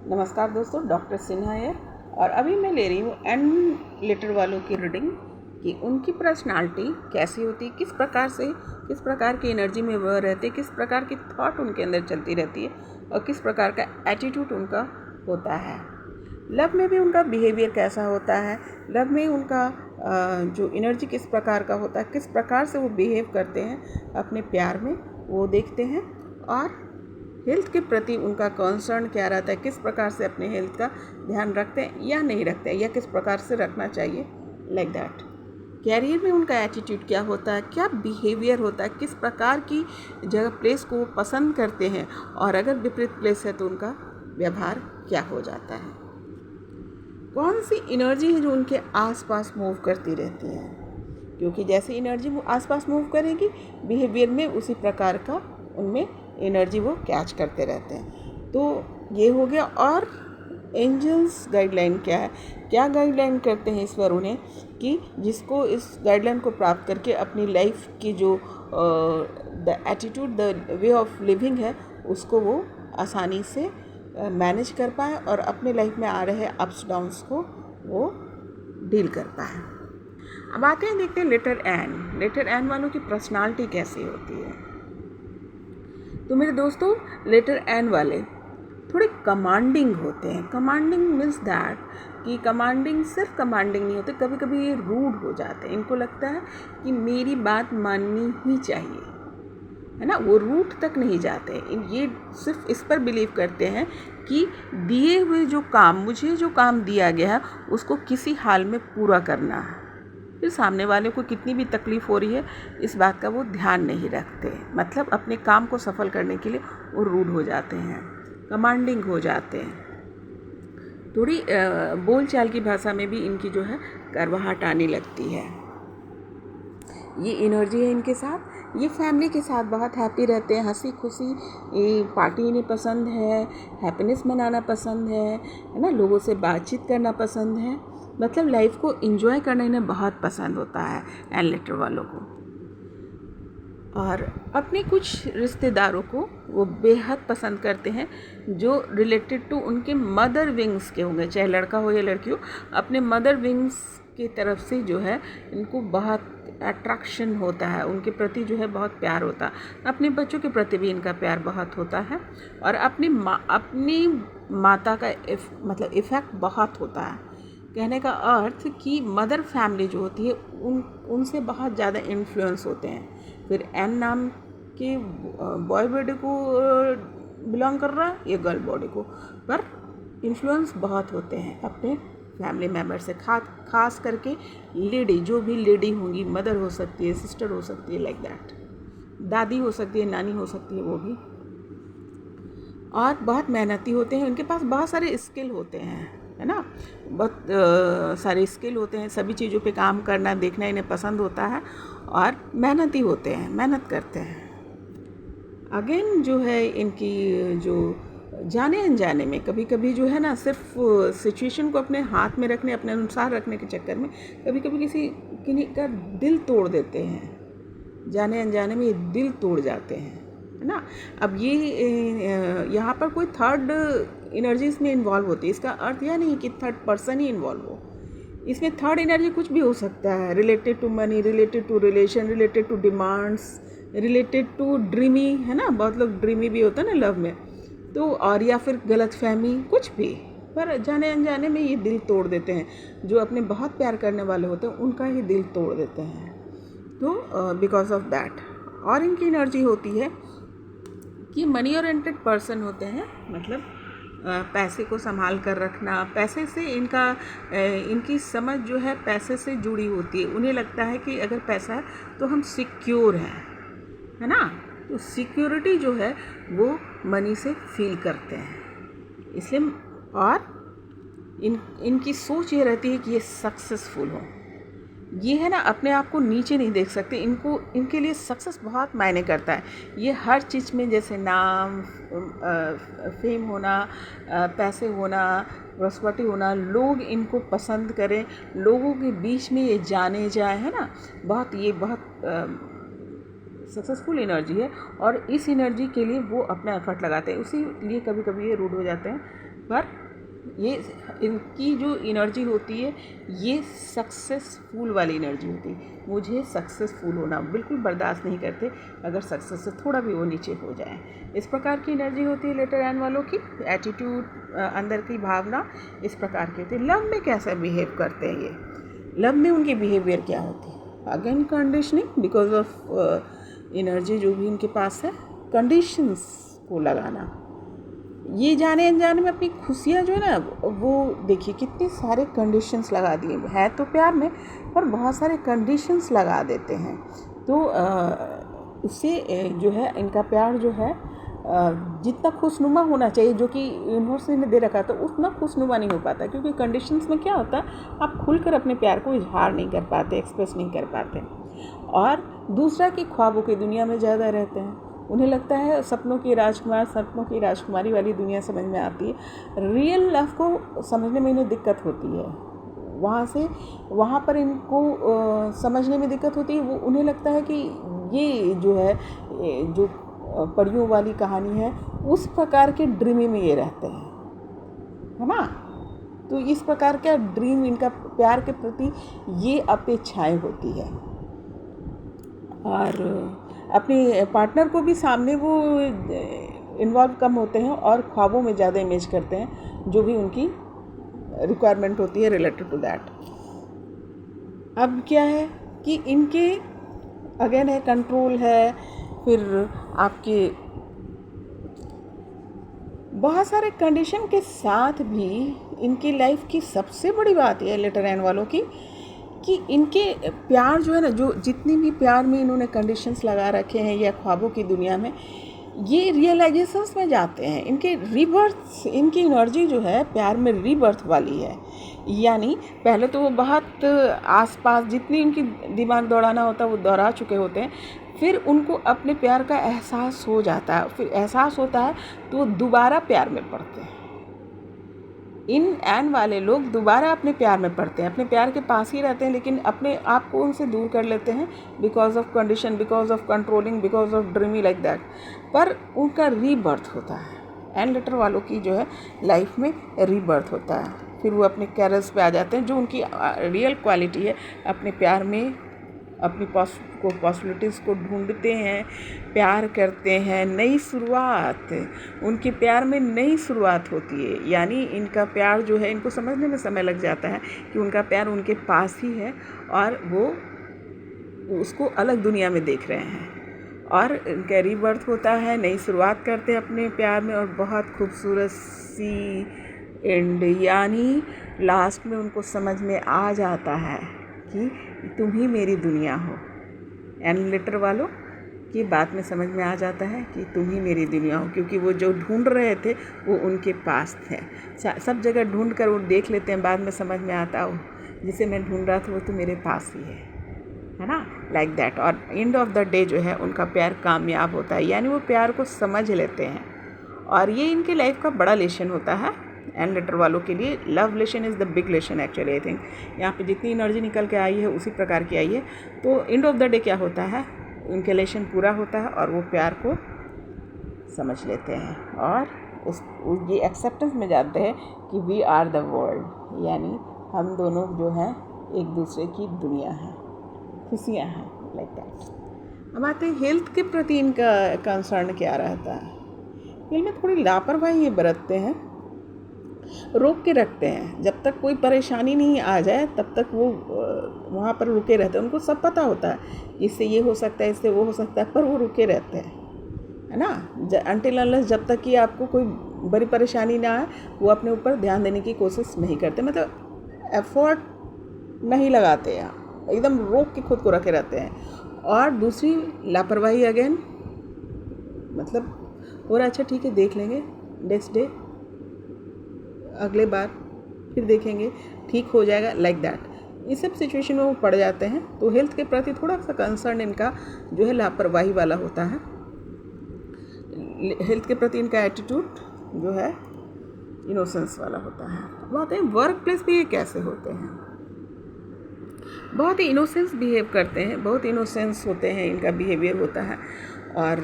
नमस्कार दोस्तों, डॉक्टर सिन्हा है। और अभी मैं ले रही हूँ एन लेटर वालों की रीडिंग कि उनकी पर्सनालिटी कैसी होती है, किस प्रकार की एनर्जी में वह रहते, किस प्रकार की थॉट उनके अंदर चलती रहती है और किस प्रकार का एटीट्यूड उनका होता है। लव में भी उनका बिहेवियर कैसा होता है, लव में उनका जो एनर्जी किस प्रकार का होता है, किस प्रकार से वो बिहेव करते हैं अपने प्यार में, वो देखते हैं। और हेल्थ के प्रति उनका कंसर्न क्या रहता है, किस प्रकार से अपने हेल्थ का ध्यान रखते हैं या नहीं रखते हैं, या किस प्रकार से रखना चाहिए, लाइक दैट। कैरियर में उनका एटीट्यूड क्या होता है, क्या बिहेवियर होता है, किस प्रकार की जगह प्लेस को पसंद करते हैं, और अगर विपरीत प्लेस है तो उनका व्यवहार क्या हो जाता है। कौन सी एनर्जी है जो उनके आसपास मूव करती रहती है, क्योंकि जैसे एनर्जी वो आसपास मूव करेगी, बिहेवियर में उसी प्रकार का उनमें एनर्जी वो कैच करते रहते हैं। तो ये हो गया। और एंजल्स गाइडलाइन क्या है, क्या गाइडलाइन करते हैं ईश्वर उन्हें, कि जिसको इस गाइडलाइन को प्राप्त करके अपनी लाइफ की जो the attitude, the way of living है, उसको वो आसानी से मैनेज कर पाए और अपने लाइफ में आ रहे अप्स डाउन्स को वो डील कर पाए। अब आते हैं, देखते हैं लेटर एन वालों की पर्सनालिटी कैसी होती है। तो मेरे दोस्तों, लेटर एन वाले थोड़े कमांडिंग होते हैं। कमांडिंग मीन्स दैट कि कमांडिंग सिर्फ कमांडिंग नहीं होते, कभी कभी ये रूड हो जाते हैं। इनको लगता है कि मेरी बात माननी ही चाहिए, है ना। वो रूट तक नहीं जाते, ये सिर्फ इस पर बिलीव करते हैं कि दिए हुए जो काम, मुझे जो काम दिया गया है उसको किसी हाल में पूरा करना है। फिर सामने वाले को कितनी भी तकलीफ़ हो रही है, इस बात का वो ध्यान नहीं रखते। मतलब अपने काम को सफल करने के लिए वो रूड हो जाते हैं, कमांडिंग हो जाते हैं। थोड़ी बोलचाल की भाषा में भी इनकी जो है करवाहट आने लगती है। ये एनर्जी है इनके साथ। ये फैमिली के साथ बहुत हैप्पी रहते हैं, हंसी खुशी पार्टी इन्हें पसंद है, हैप्पीनेस मनाना पसंद है ना, लोगों से बातचीत करना पसंद है। मतलब लाइफ को एंजॉय करना इन्हें बहुत पसंद होता है एन लेटर वालों को। और अपने कुछ रिश्तेदारों को वो बेहद पसंद करते हैं जो रिलेटेड टू उनके मदर विंग्स के होंगे, चाहे लड़का हो या लड़की हो। अपने मदर विंग्स की तरफ से जो है इनको बहुत अट्रैक्शन होता है, उनके प्रति जो है बहुत प्यार होता है। अपने बच्चों के प्रति भी इनका प्यार बहुत होता है। और अपनी माता का मतलब इफ़ेक्ट बहुत होता है। कहने का अर्थ कि मदर फैमिली जो होती है उनसे बहुत ज़्यादा इन्फ्लुएंस होते हैं। फिर एन नाम के बॉय बॉडी को बिलोंग कर रहा है, ये गर्ल बॉडी को, पर इन्फ्लुएंस बहुत होते हैं अपने फैमिली मेम्बर से। खास करके लेडी, जो भी लेडी होंगी, मदर हो सकती है, सिस्टर हो सकती है, लाइक दैट, दादी हो सकती है, नानी हो सकती है, वो भी। और बहुत मेहनती होते हैं, उनके पास बहुत सारे स्किल होते हैं, है ना। बहुत सारे स्किल होते हैं, सभी चीज़ों पे काम करना, देखना इन्हें पसंद होता है। और मेहनती होते हैं, मेहनत करते हैं। अगेन जो है इनकी जो जाने अनजाने में कभी कभी जो है ना, सिर्फ सिचुएशन को अपने हाथ में रखने, अपने अनुसार रखने के चक्कर में कभी कभी किसी का दिल तोड़ देते हैं। जाने अनजाने में ये दिल तोड़ जाते हैं, है ना। अब ये यहाँ पर कोई थर्ड एनर्जी इसमें इन्वॉल्व होती है। इसका अर्थ यह नहीं कि थर्ड पर्सन ही इन्वॉल्व हो। इसमें थर्ड एनर्जी कुछ भी हो सकता है, related to money, related to relation, related to demands, related to dreamy, है ना। बहुत लोग ड्रीमी भी होता है ना लव में, तो और या फिर गलत फहमी, कुछ भी। पर जाने अनजाने में ये दिल तोड़ देते हैं। जो अपने बहुत प्यार करने वाले होते हैं उनका ही दिल तोड़ देते हैं, तो बिकॉज ऑफ दैट। और इनकी एनर्जी होती है कि मनी ओरिएंटेड पर्सन होते हैं। मतलब पैसे को संभाल कर रखना, पैसे से इनकी समझ जो है पैसे से जुड़ी होती है। उन्हें लगता है कि अगर पैसा है तो हम सिक्योर हैं, है ना। तो सिक्योरिटी जो है वो मनी से फील करते हैं, इसलिए। और इनकी सोच ये रहती है कि ये सक्सेसफुल हो। ये है ना, अपने आप को नीचे नहीं देख सकते। इनके लिए सक्सेस बहुत मायने करता है। ये हर चीज़ में, जैसे नाम, फेम होना, पैसे होना, प्रॉस्पेरिटी होना, लोग इनको पसंद करें, लोगों के बीच में ये जाने जाए, है ना। बहुत सक्सेसफुल एनर्जी है और इस एनर्जी के लिए वो अपना एफर्ट लगाते हैं, उसी लिए कभी कभी ये रूड हो जाते हैं। पर ये इनकी जो एनर्जी होती है ये सक्सेसफुल वाली एनर्जी होती है। मुझे सक्सेसफुल होना बिल्कुल बर्दाश्त नहीं करते अगर सक्सेस से थोड़ा भी वो नीचे हो जाए। इस प्रकार की एनर्जी होती है लेटर एन वालों की। एटीट्यूड, अंदर की भावना इस प्रकार की होती है। लव में कैसा बिहेव करते हैं ये, लव में उनकी बिहेवियर क्या होती है? Again conditioning, because of energy जो भी इनके पास है, कंडीशंस को लगाना। ये जाने अनजाने में अपनी खुशियाँ जो है ना, वो देखिए कितने सारे कंडीशंस लगा दिए हैं तो प्यार में, पर बहुत सारे कंडीशंस लगा देते हैं। तो उससे जो है इनका प्यार जो है जितना खुशनुमा होना चाहिए, जो कि यूनिवर्स ने दे रखा था, उतना खुशनुमा नहीं हो पाता, क्योंकि कंडीशंस में क्या होता है, आप खुलकर अपने प्यार को इजहार नहीं कर पाते, एक्सप्रेस नहीं कर पाते, और दूसरा की ख्वाबों की दुनिया में ज़्यादा रहते हैं। उन्हें लगता है सपनों की राजकुमार, सपनों की राजकुमारी वाली दुनिया समझ में आती है। रियल लव को समझने में इन्हें दिक्कत होती है, वहाँ से वहाँ पर इनको समझने में दिक्कत होती है। वो उन्हें लगता है कि ये जो है, जो परियों वाली कहानी है, उस प्रकार के ड्रीम में ये रहते हैं, है ना। तो इस प्रकार का ड्रीम, इनका प्यार के प्रति ये अपेक्षाएं होती है, और अपने पार्टनर को भी सामने वो इन्वॉल्व कम होते हैं और ख्वाबों में ज़्यादा इमेज करते हैं, जो भी उनकी रिक्वायरमेंट होती है रिलेटेड टू दैट। अब क्या है कि इनके अगेन है कंट्रोल है, फिर आपके बहुत सारे कंडीशन के साथ भी इनकी लाइफ की सबसे बड़ी बात यह है लेटर एन वालों की, कि इनके प्यार जो है ना, जो जितनी भी प्यार में इन्होंने कंडीशंस लगा रखे हैं या ख्वाबों की दुनिया में, ये रियलाइजेशंस में जाते हैं। इनके रीबर्थ, इनकी एनर्जी जो है प्यार में रीबर्थ वाली है। यानी पहले तो वो बहुत आसपास जितनी इनकी दिमाग दौड़ाना होता है वो दौड़ा चुके होते हैं, फिर उनको अपने प्यार का एहसास हो जाता है, फिर एहसास होता है तो वो दोबारा प्यार में पड़ते हैं। इन एन वाले लोग दोबारा अपने प्यार में पड़ते हैं, अपने प्यार के पास ही रहते हैं, लेकिन अपने आप को उनसे दूर कर लेते हैं because of condition, because of controlling, because of dreamy like that. पर उनका रीबर्थ होता है। एन लेटर वालों की जो है लाइफ में रीबर्थ होता है, फिर वो अपने कैरियर्स पे आ जाते हैं, जो उनकी रियल क्वालिटी है। अपने प्यार में अपनी पॉसिबिलिटीज़ को ढूंढते हैं, प्यार करते हैं, नई शुरुआत, उनके प्यार में नई शुरुआत होती है। यानी इनका प्यार जो है, इनको समझने में समय लग जाता है कि उनका प्यार उनके पास ही है और वो उसको अलग दुनिया में देख रहे हैं, और इनका रीबर्थ होता है, नई शुरुआत करते हैं अपने प्यार में, और बहुत खूबसूरत सी एंड, यानी लास्ट में उनको समझ में आ जाता है कि तुम ही मेरी दुनिया हो। एन लेटर वालों की बात में समझ में आ जाता है कि तुम ही मेरी दुनिया हो, क्योंकि वो जो ढूंढ रहे थे वो उनके पास थे। सब जगह ढूंढ कर वो देख लेते हैं, बाद में समझ में आता हो जिसे मैं ढूंढ रहा था वो तो मेरे पास ही है ना, लाइक दैट। और एंड ऑफ द डे जो है उनका प्यार कामयाब होता है, यानी वो प्यार को समझ लेते हैं, और ये इनके लाइफ का बड़ा लेसन होता है। एंड लेटर वालों के लिए love lesson is the big lesson actually. I think यहाँ पे जितनी एनर्जी निकल के आई है उसी प्रकार की आई है। तो एंड ऑफ द डे क्या होता है, उनके लेसन पूरा होता है और वो प्यार को समझ लेते हैं, और ये एक्सेप्टेंस में जाते हैं कि वी आर द वर्ल्ड, यानी हम दोनों जो हैं एक दूसरे की दुनिया हैं, खुशियाँ हैं, लाइक दैट। अब आते हैं हेल्थ के प्रति इनका कंसर्न क्या रहता है। हेल्थ में थोड़ी लापरवाही ये बरतते हैं, रोक के रखते हैं। जब तक कोई परेशानी नहीं आ जाए तब तक वो वहाँ पर रुके रहते हैं। उनको सब पता होता है इससे ये हो सकता है, इससे वो हो सकता है, पर वो रुके रहते हैं, है ना। अनटिल अनलेस, जब तक कि आपको कोई बड़ी परेशानी ना आए, वो अपने ऊपर ध्यान देने की कोशिश नहीं करते, मतलब एफर्ट नहीं लगाते हैं, एकदम रोक के खुद को रखे रहते हैं। और दूसरी लापरवाही अगेन, मतलब और अच्छा ठीक है देख लेंगे, नेक्स्ट डे, अगले बार फिर देखेंगे, ठीक हो जाएगा, लाइक दैट। इस सब सिचुएशन में वो पड़ जाते हैं। तो हेल्थ के प्रति थोड़ा सा कंसर्न इनका जो है लापरवाही वाला होता है। हेल्थ के प्रति इनका एटीट्यूड जो है इनोसेंस वाला होता है। बात है वर्क प्लेस पे ये कैसे होते हैं। बहुत ही इनोसेंस बिहेव करते हैं, बहुत इनोसेंस होते हैं, इनका बिहेवियर होता है। और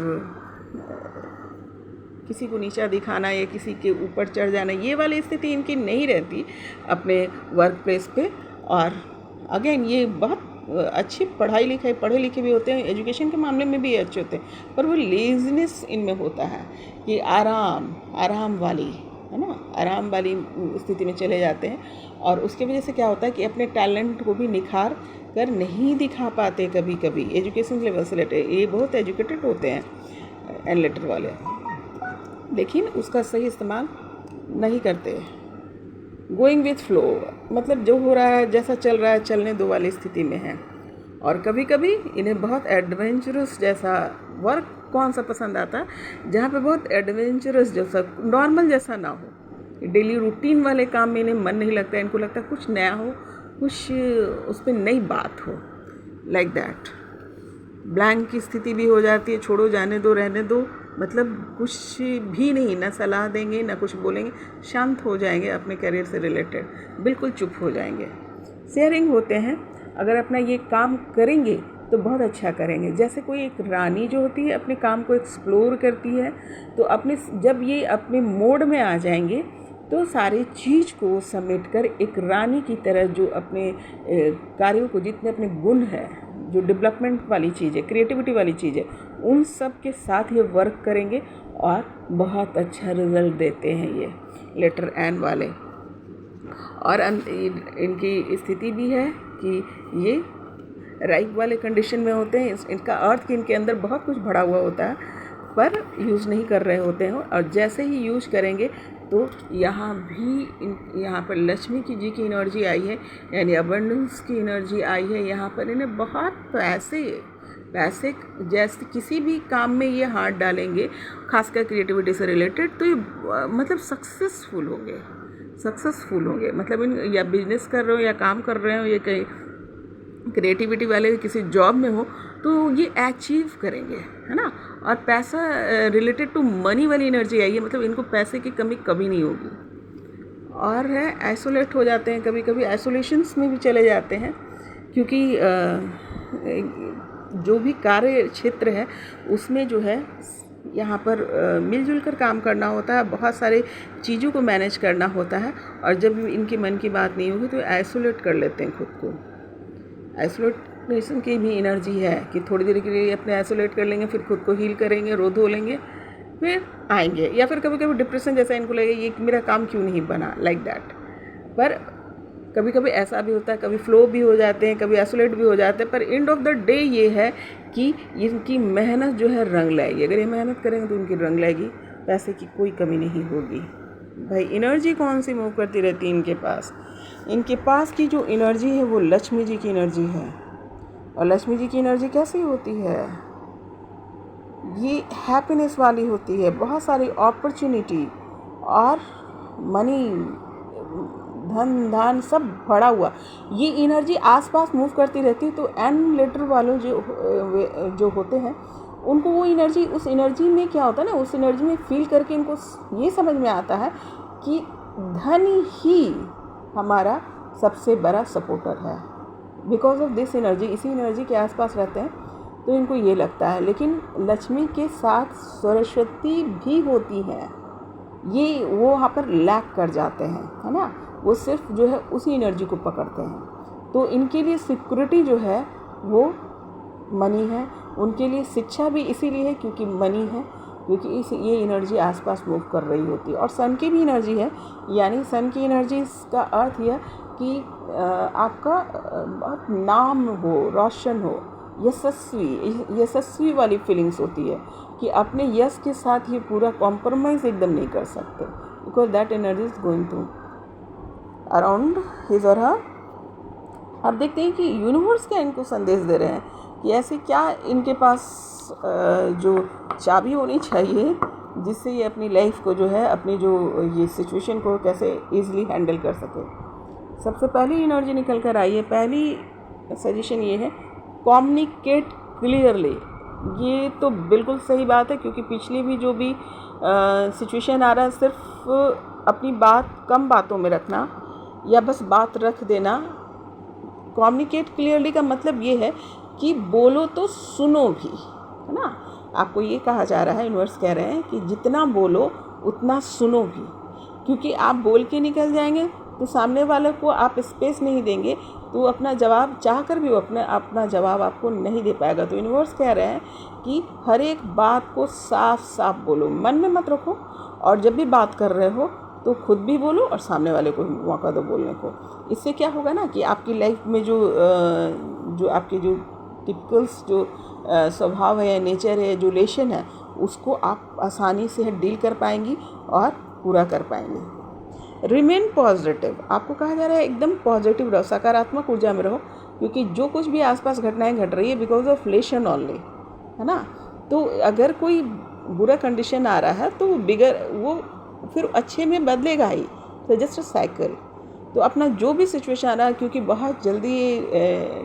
किसी को नीचा दिखाना या किसी के ऊपर चढ़ जाना, ये वाली स्थिति इनकी नहीं रहती अपने वर्क प्लेस पे। और अगेन ये बहुत अच्छी पढ़े लिखे भी होते हैं, एजुकेशन के मामले में भी अच्छे होते हैं, पर वो लेज़ीनेस इनमें होता है कि आराम वाली, है ना, आराम वाली स्थिति में चले जाते हैं। और उसकी वजह से क्या होता है कि अपने टैलेंट को भी निखार कर नहीं दिखा पाते कभी कभी एजुकेशन लेवल से लेटे। ये बहुत एजुकेटेड होते हैं एन लेटर वाले, लेकिन उसका सही इस्तेमाल नहीं करते। गोइंग विथ फ्लो, मतलब जो हो रहा है, जैसा चल रहा है चलने दो वाली स्थिति में है। और कभी कभी इन्हें बहुत एडवेंचरस जैसा वर्क कौन सा पसंद आता है, जहाँ पे बहुत एडवेंचरस जैसा, नॉर्मल जैसा ना हो। डेली रूटीन वाले काम में इन्हें मन नहीं लगता, इनको लगता है कुछ नया हो, कुछ उस पर नई बात हो, लाइक दैट। ब्लैंक की स्थिति भी हो जाती है, छोड़ो जाने दो रहने दो, मतलब कुछ भी नहीं, ना सलाह देंगे ना कुछ बोलेंगे, शांत हो जाएंगे अपने करियर से रिलेटेड, बिल्कुल चुप हो जाएंगे। शेयरिंग होते हैं, अगर अपना ये काम करेंगे तो बहुत अच्छा करेंगे। जैसे कोई एक रानी जो होती है अपने काम को एक्सप्लोर करती है, तो अपने जब ये अपने मोड में आ जाएंगे तो सारी चीज़ को समेट कर एक रानी की तरह जो अपने कार्यों को, जितने अपने गुण है, जो डेवलपमेंट वाली चीज़ है, क्रिएटिविटी वाली चीज़ है, उन सब के साथ ये वर्क करेंगे और बहुत अच्छा रिजल्ट देते हैं ये लेटर एन वाले। और इनकी स्थिति भी है कि ये राइट वाले कंडीशन में होते हैं। इनका अर्थ कि इनके अंदर बहुत कुछ भरा हुआ होता है पर यूज़ नहीं कर रहे होते हैं। और जैसे ही यूज़ करेंगे तो यहाँ पर लक्ष्मी जी की एनर्जी आई है, यानी अबंडेंस की एनर्जी आई है। यहाँ पर इन्हें बहुत पैसे जैसे किसी भी काम में ये हाथ डालेंगे, खासकर क्रिएटिविटी से रिलेटेड, तो ये मतलब सक्सेसफुल होंगे। मतलब या बिजनेस कर रहे हो या काम कर रहे हो या कहीं क्रिएटिविटी वाले किसी जॉब में हो तो ये अचीव करेंगे, है ना। और पैसा रिलेटेड टू मनी वाली एनर्जी आई है, मतलब इनको पैसे की कमी कभी नहीं होगी। और है आइसोलेट हो जाते हैं, कभी कभी आइसोलेशंस में भी चले जाते हैं, क्योंकि जो भी कार्य क्षेत्र है उसमें जो है यहाँ पर मिलजुल कर काम करना होता है, बहुत सारे चीज़ों को मैनेज करना होता है। और जब इनके मन की बात नहीं होगी तो आइसोलेट कर लेते हैं खुद को। आइसोलेशन की भी एनर्जी है कि थोड़ी देर के लिए अपने आइसोलेट कर लेंगे, फिर खुद को हील करेंगे, रो धो लेंगे, फिर आएंगे। या फिर कभी कभी डिप्रेशन जैसा इनको लगेगा ये मेरा काम क्यों नहीं बना, लाइक दैट। पर कभी कभी ऐसा भी होता है, कभी फ्लो भी हो जाते हैं, कभी आइसोलेट भी हो जाते हैं। पर एंड ऑफ द डे ये है कि इनकी मेहनत जो है रंग लाएगी। अगर ये मेहनत करेंगे तो उनकी रंग लाएगी, पैसे की कोई कमी नहीं होगी। भाई एनर्जी कौन सी मूव करती रहती है इनके पास की जो एनर्जी है वो लक्ष्मी जी की एनर्जी है। और लक्ष्मी जी की एनर्जी कैसी होती है, ये हैप्पीनेस वाली होती है, बहुत सारी अपॉर्चुनिटी और मनी, धन धान सब भरा हुआ, ये एनर्जी आसपास मूव करती रहती है। तो एन लेटर वालों जो होते हैं उनको वो एनर्जी, उस एनर्जी में क्या होता है ना, उस एनर्जी में फील करके इनको ये समझ में आता है कि धन ही हमारा सबसे बड़ा सपोर्टर है। बिकॉज ऑफ दिस एनर्जी, इसी एनर्जी के आसपास रहते हैं तो इनको ये लगता है। लेकिन लक्ष्मी के साथ सरस्वती भी होती हैं, ये वो वहाँ पर लैक कर जाते हैं, है ना। वो सिर्फ जो है उसी एनर्जी को पकड़ते हैं। तो इनके लिए सिक्योरिटी जो है वो मनी है, उनके लिए शिक्षा भी इसीलिए है क्योंकि मनी है, क्योंकि ये एनर्जी आसपास मूव कर रही होती है। और सन की भी एनर्जी है, यानी सन की एनर्जी का अर्थ यह कि आपका बहुत नाम हो, रोशन हो, यशस्वी वाली फीलिंग्स होती है कि अपने यश के साथ ये पूरा कॉम्प्रोमाइज़ एकदम नहीं कर सकते, because that energy is going to around his or her. अब देखते हैं कि यूनिवर्स क्या इनको संदेश दे रहे हैं कि ऐसे क्या इनके पास जो चाबी होनी चाहिए जिससे ये अपनी लाइफ को जो है, अपनी जो ये सिचुएशन को कैसे ईजिली हैंडल कर सके। सबसे पहली एनर्जी निकल कर आई है, पहली सजेशन ये है, कम्युनिकेट क्लियरली। ये तो बिल्कुल सही बात है, क्योंकि पिछली भी जो भी सिचुएशन आ रहा है, सिर्फ अपनी बात कम बातों में रखना या बस बात रख देना कम्युनिकेट क्लियरली का मतलब ये है कि बोलो तो सुनो भी, है ना। आपको ये कहा जा रहा है, यूनिवर्स कह रहे हैं कि जितना बोलो उतना सुनो भी, क्योंकि आप बोल के निकल जाएंगे तो सामने वाले को आप स्पेस नहीं देंगे, तो अपना जवाब चाह कर भी वो अपना जवाब आपको नहीं दे पाएगा। तो यूनिवर्स कह रहे हैं कि हर एक बात को साफ साफ बोलो, मन में मत रखो, और जब भी बात कर रहे हो तो खुद भी बोलो और सामने वाले को भी मौका दो बोलने को। इससे क्या होगा ना कि आपकी लाइफ में जो आपके जो टिपिकल्स जो स्वभाव है, नेचर है, जो रिलेशन है, उसको आप आसानी से डील कर पाएंगी और पूरा कर पाएंगे। रिमेन पॉजिटिव, आपको कहा जा रहा है एकदम पॉजिटिव रहो, सकारात्मक ऊर्जा में रहो, क्योंकि जो कुछ भी आसपास घटनाएं घट रही है बिकॉज ऑफ रिलेशन ओनली, है ना। तो अगर कोई बुरा कंडीशन आ रहा है तो वो फिर अच्छे में बदलेगा ही, तो जस्ट अ साइकिल। तो अपना जो भी सिचुएशन आ रहा है, क्योंकि बहुत जल्दी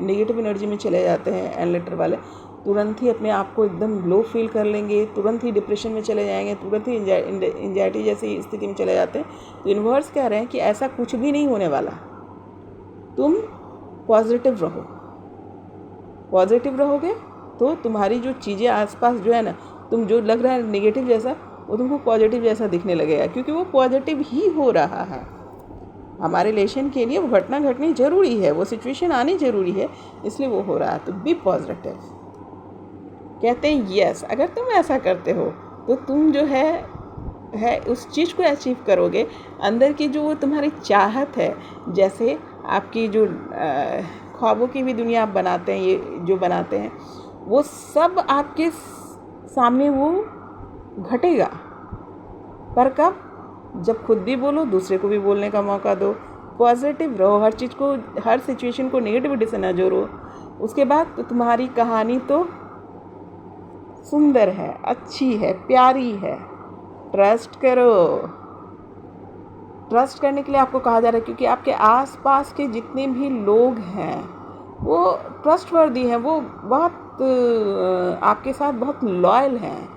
नेगेटिव एनर्जी में चले जाते हैं एंड लेटर वाले, तुरंत ही अपने आप को एकदम लो फील कर लेंगे, तुरंत ही डिप्रेशन में चले जाएंगे, तुरंत ही एंजाइटी जैसी स्थिति में चले जाते हैं। तो यूनिवर्स कह रहे हैं कि ऐसा कुछ भी नहीं होने वाला, तुम पॉजिटिव रहो। पॉजिटिव रहोगे तो तुम्हारी जो चीज़ें आसपास जो है ना, तुम जो लग रहा है नेगेटिव जैसा, वो तुमको पॉजिटिव जैसा दिखने लगेगा, क्योंकि वो पॉजिटिव ही हो रहा है। हमारे रिलेशन के लिए वो घटना घटनी ज़रूरी है, वो सिचुएशन आनी ज़रूरी है, इसलिए वो हो रहा है। तो बी पॉजिटिव। कहते हैं यस, अगर तुम ऐसा करते हो तो तुम जो है उस चीज़ को अचीव करोगे। अंदर की जो वो तुम्हारी चाहत है, जैसे आपकी जो ख्वाबों की भी दुनिया आप बनाते हैं, ये जो बनाते हैं, वो सब आपके सामने वो घटेगा। पर कब? जब खुद भी बोलो, दूसरे को भी बोलने का मौका दो, पॉजिटिव रहो, हर चीज़ को, हर सिचुएशन को नेगेटिविटी से न जोड़ो। उसके बाद तो तुम्हारी कहानी तो सुंदर है, अच्छी है, प्यारी है। ट्रस्ट करो। ट्रस्ट करने के लिए आपको कहा जा रहा है, क्योंकि आपके आसपास के जितने भी लोग हैं वो ट्रस्टवर्दी हैं, वो बहुत आपके साथ बहुत लॉयल हैं।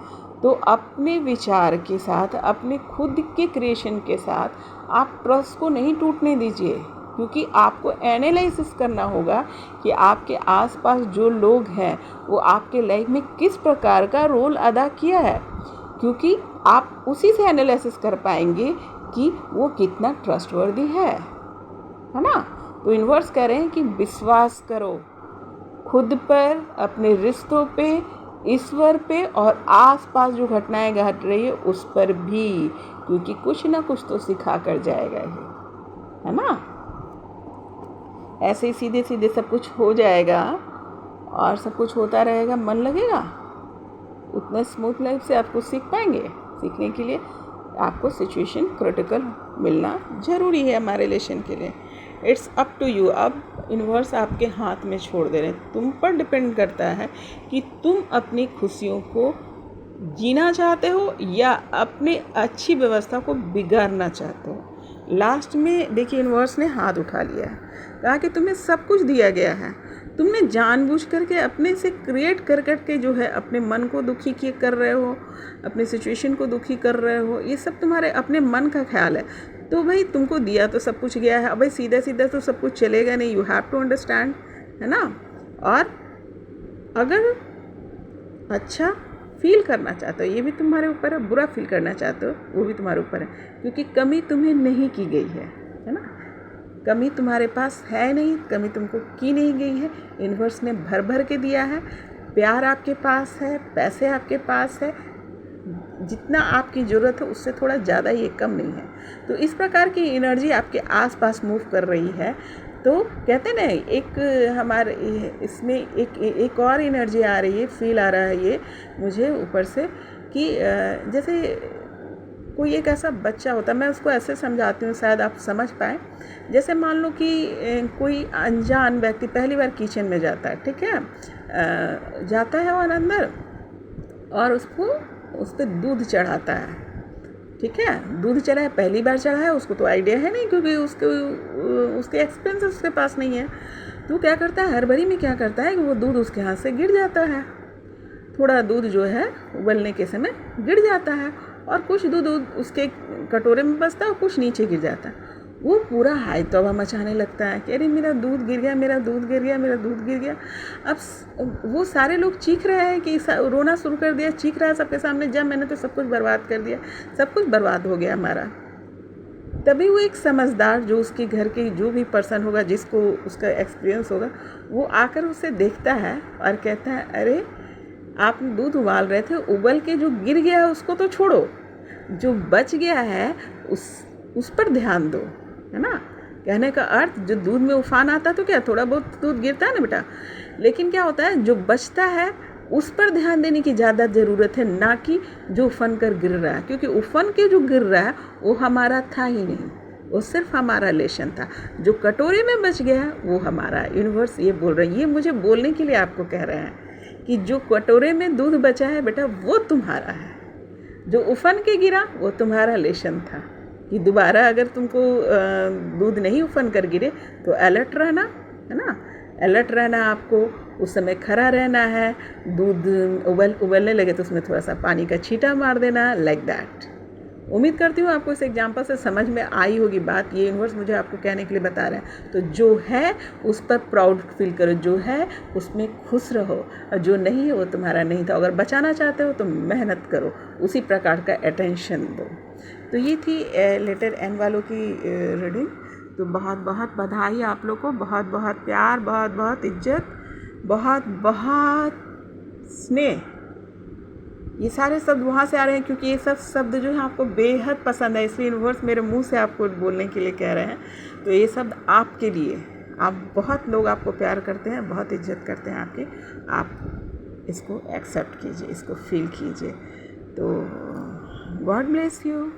तो अपने विचार के साथ, अपने खुद के क्रिएशन के साथ आप ट्रस्ट को नहीं टूटने दीजिए, क्योंकि आपको एनालिसिस करना होगा कि आपके आसपास जो लोग हैं वो आपके लाइफ में किस प्रकार का रोल अदा किया है, क्योंकि आप उसी से एनालिसिस कर पाएंगे कि वो कितना ट्रस्टवर्दी है ना। तो यूनिवर्स कह रहे हैं कि विश्वास करो खुद पर, अपने रिश्तों पे, ईश्वर पे, और आसपास जो घटनाएं घट रही है उस पर भी, क्योंकि कुछ ना कुछ तो सिखा कर जाएगा ही, है ना। ऐसे ही सीधे सीधे सब कुछ हो जाएगा और सब कुछ होता रहेगा, मन लगेगा, उतना स्मूथ लाइफ से आप कुछ सीख पाएंगे। सीखने के लिए आपको सिचुएशन क्रिटिकल मिलना ज़रूरी है हमारे रिलेशन के लिए। It's up to you. अब यूनिवर्स आपके हाथ में छोड़ दे रहे हैं, तुम पर डिपेंड करता है कि तुम अपनी खुशियों को जीना चाहते हो या अपनी अच्छी व्यवस्था को बिगाड़ना चाहते हो। लास्ट में देखिए यूनिवर्स ने हाथ उठा लिया है, कहा कि तुम्हें सब कुछ दिया गया है, तुमने जानबूझ करके अपने से क्रिएट कर के जो है अपने मन को दुखी कर रहे हो, अपने सिचुएशन को दुखी कर रहे हो, ये सब तुम्हारे अपने मन का ख्याल है। तो भाई तुमको दिया तो सब कुछ गया है, अब भाई सीधा सीधा तो सब कुछ चलेगा नहीं, यू हैव टू अंडरस्टैंड, है ना। और अगर अच्छा फील करना चाहते हो, ये भी तुम्हारे ऊपर है, बुरा फील करना चाहते हो वो भी तुम्हारे ऊपर है, क्योंकि कमी तुम्हें नहीं की गई है ना। कमी तुम्हारे पास है नहीं, कमी तुमको की नहीं गई है, यूनिवर्स ने भर भर के दिया है। प्यार आपके पास है, पैसे आपके पास है, जितना आपकी ज़रूरत है उससे थोड़ा ज़्यादा, ये कम नहीं है। तो इस प्रकार की एनर्जी आपके आसपास मूव कर रही है। तो कहते हैं ना, एक हमारे इसमें एक और एनर्जी आ रही है, फील आ रहा है ये मुझे ऊपर से, कि जैसे कोई एक ऐसा बच्चा होता है, मैं उसको ऐसे समझाती हूँ शायद आप समझ पाएँ। जैसे मान लो कि कोई अनजान व्यक्ति पहली बार किचन में जाता है, ठीक है, जाता है और अंदर, और उसको उस पर दूध चढ़ाता है, ठीक है, दूध चढ़ा है, पहली बार चढ़ा है, उसको तो आइडिया है नहीं, क्योंकि उसके एक्सपीरियंस उसके पास नहीं है। तो क्या करता है, हड़बड़ी में क्या करता है कि वो दूध उसके हाथ से गिर जाता है, थोड़ा दूध जो है उबलने के समय गिर जाता है, और कुछ दूध उसके कटोरे में बचता है और कुछ नीचे गिर जाता है। वो पूरा हाय तौबा मचाने लगता है कि अरे मेरा दूध गिर गया, मेरा दूध गिर गया, मेरा दूध गिर गया। अब वो सारे लोग चीख रहे हैं कि रोना शुरू कर दिया, चीख रहा है सबके सामने, जब मैंने तो सब कुछ बर्बाद कर दिया, सब कुछ बर्बाद हो गया हमारा। तभी वो एक समझदार जो उसके घर के जो भी पर्सन होगा, जिसको उसका एक्सपीरियंस होगा, वो आकर उसे देखता है और कहता है अरे आप दूध उबाल रहे थे, उबल के जो गिर गया है उसको तो छोड़ो, जो बच गया है उस पर ध्यान दो, है ना। कहने का अर्थ जो दूध में उफान आता है तो क्या थोड़ा बहुत दूध गिरता है ना बेटा, लेकिन क्या होता है जो बचता है उस पर ध्यान देने की ज़्यादा ज़रूरत है, ना कि जो उफन कर गिर रहा है, क्योंकि उफन के जो गिर रहा है वो हमारा था ही नहीं, वो सिर्फ हमारा लेशन था। जो कटोरे में बच गया है वो हमारा। यूनिवर्स ये बोल रहा है, ये मुझे बोलने के लिए आपको कह रहे हैं कि जो कटोरे में दूध बचा है बेटा वो तुम्हारा है, जो उफन के गिरा वो तुम्हारा लेशन था। कि दोबारा अगर तुमको दूध नहीं उफन कर गिरे तो अलर्ट रहना, है ना, अलर्ट रहना आपको, उस समय खड़ा रहना है। दूध उबलने लगे तो उसमें थोड़ा सा पानी का छींटा मार देना, लाइक दैट। उम्मीद करती हूँ आपको इस एग्जाम्पल से समझ में आई होगी बात। ये यूनिवर्स मुझे आपको कहने के लिए बता रहे हैं। तो जो है उस पर प्राउड फील करो, जो है उसमें खुश रहो, और जो नहीं है वो तुम्हारा नहीं था। अगर बचाना चाहते हो तो मेहनत करो, उसी प्रकार का अटेंशन दो। तो ये थी लेटर एन वालों की रीडिंग। तो बहुत बहुत बधाई आप लोग को, बहुत बहुत प्यार, बहुत बहुत इज्जत, बहुत बहुत स्नेह। ये सारे शब्द वहाँ से आ रहे हैं क्योंकि ये सब शब्द जो है आपको बेहद पसंद है, इसलिए यूनिवर्स मेरे मुंह से आपको बोलने के लिए कह रहे हैं। तो ये शब्द आपके लिए, आप बहुत लोग आपको प्यार करते हैं, बहुत इज्जत करते हैं आपकी, आप इसको एक्सेप्ट कीजिए, इसको फील कीजिए। तो गॉड ब्लेस यू।